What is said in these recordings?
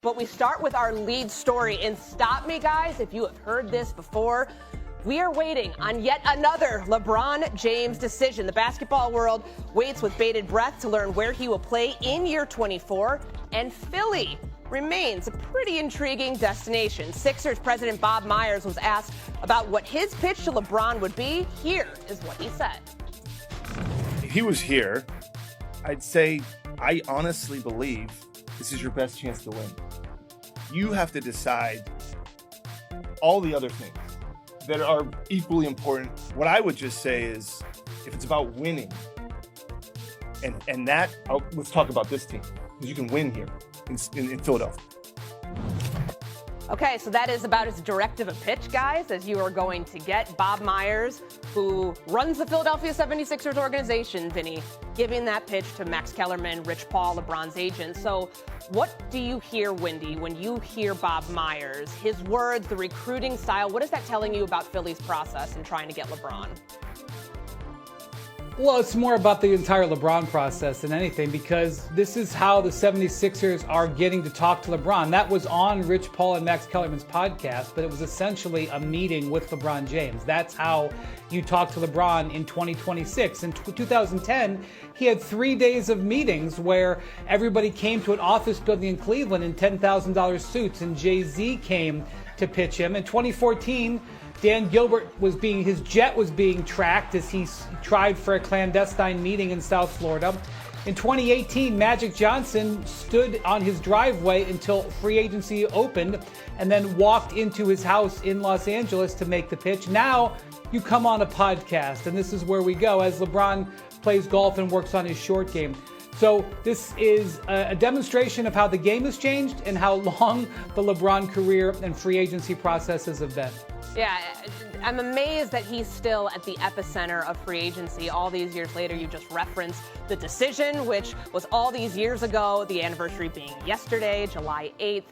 But we start with our lead story. And stop me, guys, if you have heard this before. We are waiting on yet another LeBron James decision. The basketball world waits with bated breath to learn where he will play in year 24. And Philly remains a pretty intriguing destination. Sixers president Bob Myers was asked about what his pitch to LeBron would be. Here is what he said. If he was here, I'd say I honestly believe this is your best chance to win. You have to decide all the other things that are equally important. What I would just say is, if it's about winning, and that, let's talk about this team, because you can win here in Philadelphia. Okay, so that is about as direct of a pitch, guys, as you are going to get. Bob Myers, who runs the Philadelphia 76ers organization, Vinny, giving that pitch to Max Kellerman, Rich Paul, LeBron's agent. So what do you hear, Windy, when you hear Bob Myers, his words, the recruiting style? What is that telling you about Philly's process in trying to get LeBron? Well, it's more about the entire LeBron process than anything, because this is how the 76ers are getting to talk to LeBron. That was on Rich Paul and Max Kellerman's podcast, but it was essentially a meeting with LeBron James. That's how you talk to LeBron in 2026. In 2010, he had 3 days of meetings where everybody came to an office building in Cleveland in $10,000 suits, and Jay-Z came to pitch him. In 2014, Dan Gilbert his jet was being tracked as he tried for a clandestine meeting in South Florida. In 2018, Magic Johnson stood on his driveway until free agency opened and then walked into his house in Los Angeles to make the pitch. Now you come on a podcast, and this is where we go as LeBron plays golf and works on his short game. So this is a demonstration of how the game has changed and how long the LeBron career and free agency processes have been. Yeah, I'm amazed that he's still at the epicenter of free agency all these years later. You just referenced the decision, which was all these years ago, the anniversary being yesterday, July 8th.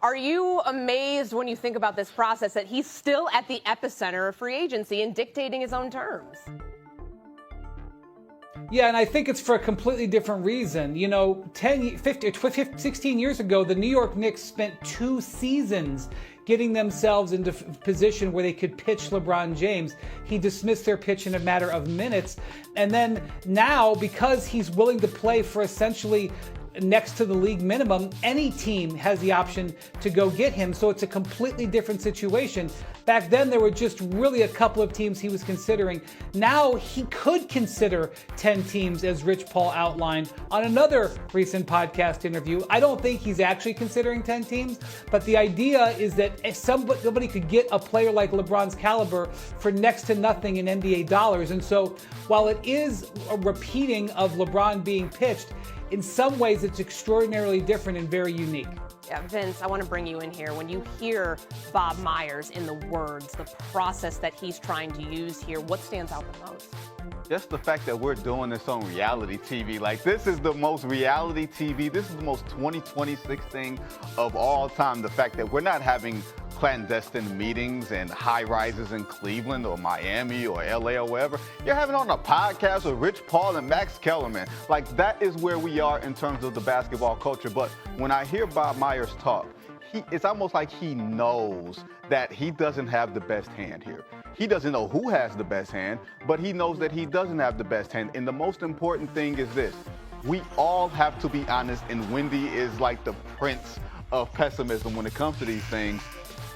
Are you amazed when you think about this process that he's still at the epicenter of free agency and dictating his own terms? Yeah, and I think it's for a completely different reason. You know, 16 years ago, the New York Knicks spent 2 seasons getting themselves into position where they could pitch LeBron James. He dismissed their pitch in a matter of minutes. And then now, because he's willing to play for essentially next to the league minimum, any team has the option to go get him. So it's a completely different situation. Back then, there were just really a couple of teams he was considering. Now he could consider 10 teams, as Rich Paul outlined on another recent podcast interview. I don't think he's actually considering 10 teams, but the idea is that if somebody could get a player like LeBron's caliber for next to nothing in NBA dollars. And so while it is a repeating of LeBron being pitched, in some ways it's extraordinarily different and very unique. Yeah, Vince, I want to bring you in here. When you hear Bob Myers in the words, the process that he's trying to use here, what stands out the most? Just the fact that we're doing this on reality TV. Like, this is the most reality TV. This is the most 2026 thing of all time. The fact that we're not having clandestine meetings and high rises in Cleveland or Miami or LA or wherever. You're having on a podcast with Rich Paul and Max Kellerman. Like, that is where we are in terms of the basketball culture. But when I hear Bob Myers talk, it's almost like he knows that he doesn't have the best hand here. He doesn't know who has the best hand, but he knows that he doesn't have the best hand. And the most important thing is this: we all have to be honest, and Wendy is like the prince of pessimism when it comes to these things.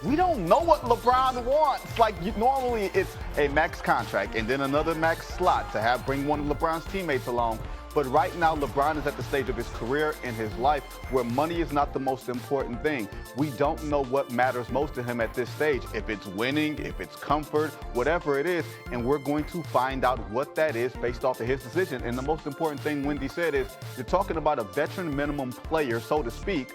We don't know what LeBron wants. Like, normally it's a max contract and then another max slot to bring one of LeBron's teammates along. But right now, LeBron is at the stage of his career and his life where money is not the most important thing. We don't know what matters most to him at this stage. If it's winning, if it's comfort, whatever it is. And we're going to find out what that is based off of his decision. And the most important thing Wendy said is, you're talking about a veteran minimum player, so to speak,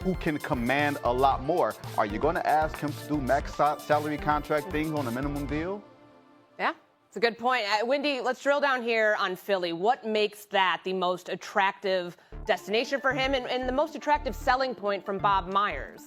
who can command a lot more. Are you going to ask him to do max salary contract things on a minimum deal? Yeah, it's a good point. Wendy, let's drill down here on Philly. What makes that the most attractive destination for him and the most attractive selling point from Bob Myers?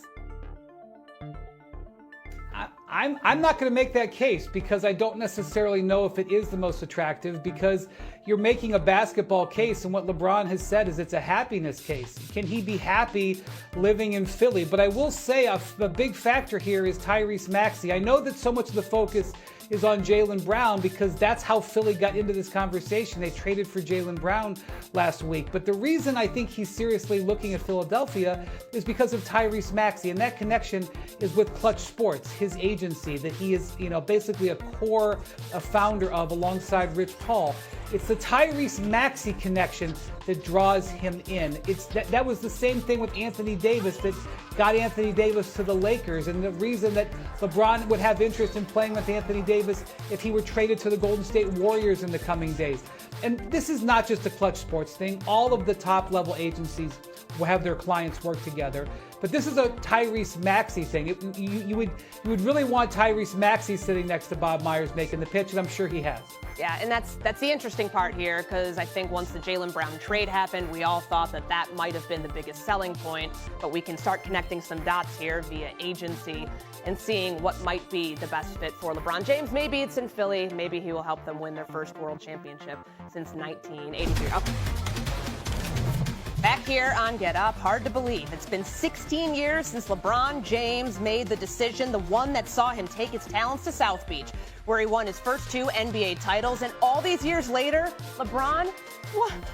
I'm not going to make that case because I don't necessarily know if it is the most attractive, because you're making a basketball case, and what LeBron has said is it's a happiness case. Can he be happy living in Philly? But I will say a big factor here is Tyrese Maxey. I know that so much of the focus is on Jaylen Brown because that's how Philly got into this conversation. They traded for Jaylen Brown last week. But the reason I think he's seriously looking at Philadelphia is because of Tyrese Maxey, and that connection is with Clutch Sports, his agency that he is, basically a founder of alongside Rich Paul. It's the Tyrese Maxey connection that draws him in. That was the same thing with Anthony Davis that got Anthony Davis to the Lakers, and the reason that LeBron would have interest in playing with Anthony Davis if he were traded to the Golden State Warriors in the coming days. And this is not just a Clutch Sports thing. All of the top-level agencies will have their clients work together. But this is a Tyrese Maxey thing. You would really want Tyrese Maxey sitting next to Bob Myers making the pitch, and I'm sure he has. Yeah, and that's the interesting part here, because I think once the Jaylen Brown trade happened, we all thought that might have been the biggest selling point, but we can start connecting some dots here via agency and seeing what might be the best fit for LeBron James. Maybe it's in Philly. Maybe he will help them win their first world championship since 1983. Okay. Back here on Get Up, hard to believe. It's been 16 years since LeBron James made the decision, the one that saw him take his talents to South Beach, where he won his first 2 NBA titles. And all these years later, LeBron,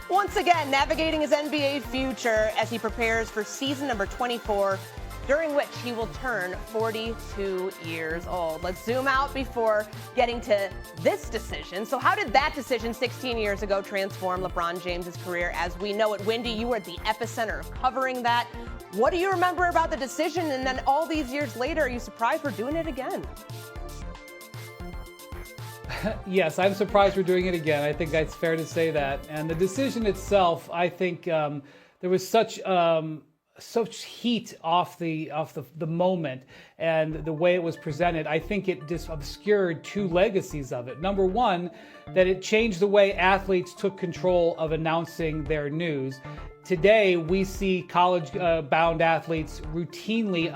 once again, navigating his NBA future as he prepares for season number 24, during which he will turn 42 years old. Let's zoom out before getting to this decision. So how did that decision 16 years ago transform LeBron James's career as we know it? Wendy, you were at the epicenter of covering that. What do you remember about the decision? And then all these years later, are you surprised we're doing it again? Yes, I'm surprised we're doing it again. I think that's fair to say that. And the decision itself, I think there was such heat off the moment and the way it was presented. I think it just obscured 2 legacies of it. Number one, that it changed the way athletes took control of announcing their news. Today, we see college-bound athletes routinely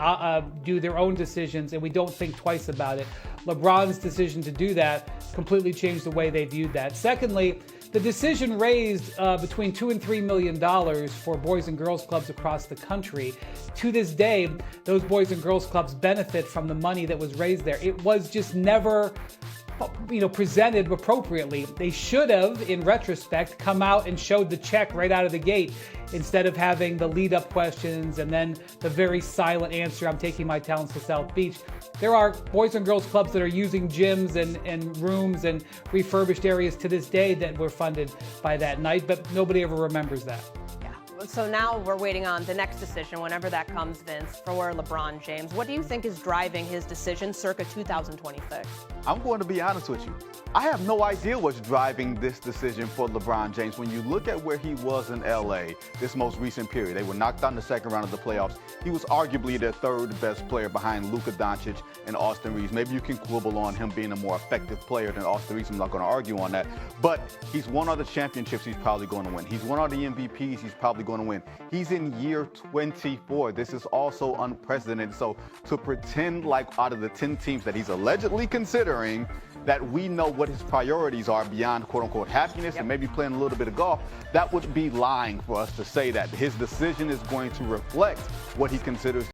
do their own decisions, and we don't think twice about it. LeBron's decision to do that completely changed the way they viewed that. Secondly, the decision raised between $2 and $3 million for boys and girls clubs across the country. To this day, those boys and girls clubs benefit from the money that was raised there. It was just never presented appropriately. They should have, in retrospect, come out and showed the check right out of the gate instead of having the lead-up questions and then the very silent answer, I'm taking my talents to South Beach. There are boys and girls clubs that are using gyms and rooms and refurbished areas to this day that were funded by that night, but nobody ever remembers that. So now we're waiting on the next decision, whenever that comes, Vince, for LeBron James. What do you think is driving his decision circa 2026? I'm going to be honest with you. I have no idea what's driving this decision for LeBron James. When you look at where he was in LA this most recent period, they were knocked out in the second round of the playoffs. He was arguably their 3rd best player behind Luka Doncic and Austin Reeves. Maybe you can quibble on him being a more effective player than Austin Reeves. I'm not going to argue on that. But he's won all the championships he's probably going to win. He's won all the MVPs he's probably going to win. He's in year 24. This is also unprecedented. So to pretend like out of the 10 teams that he's allegedly considering, that we know what his priorities are beyond quote-unquote happiness and maybe playing a little bit of golf, that would be lying for us to say that. His decision is going to reflect what he considers